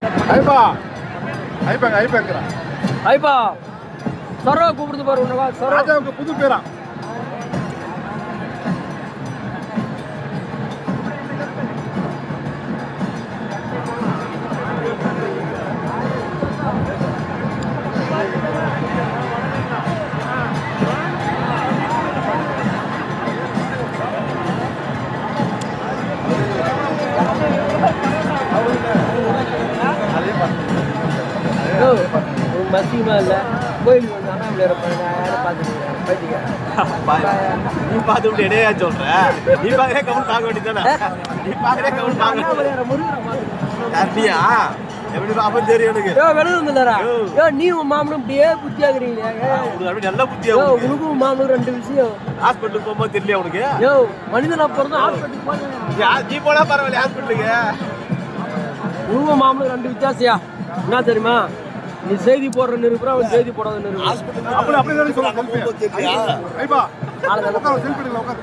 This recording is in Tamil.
ஐப்பா ஐப்பாங்க ஐப்பாங்கிறா ஐப்பா சரோ கூப்பிடுது பாரு உன்னவா சரோ ராஜாவுக்கு புது பேரா மசியமா இல்லை கோயிலுக்கு வந்து அண்ணாமலையார பார்த்துட்டு நீ பார்த்து விட்டு இடையா சொல்ற நீ பார்க்கறே கவுன் பார்க்க வேண்டியதானே நீ பார்க்கறே கவுன் பார்க்க அண்ணாமலையார யாரியா எப்படி அப்ப தெரியும் எனக்கு வெளியே வந்துடா நீ உன் மாமனும் இப்படியே புத்தியாக்குறீங்க அப்படி நல்ல புத்தியா உனக்கும் மாமனும் ரெண்டு விஷயம் ஹாஸ்பிட்டலுக்கு போகும்போது தெரியல உனக்கு யோ மனிதனா பிறந்தா ஹாஸ்பிட்டலுக்கு போனேன் நீ போனா பரவாயில்ல ஹாஸ்பிட்டலுக்கு உனக்கும் மாமனும் ரெண்டு வித்தியாசியா என்ன தெரியுமா நீ செய்தி போடுற நிருப்புற அவன் செய்தி போடாத நிருப்புற அப்படி அப்படி சொல்லுங்க ஐப்பா செல்ஃபி எடுக்கலாம் உட்காரு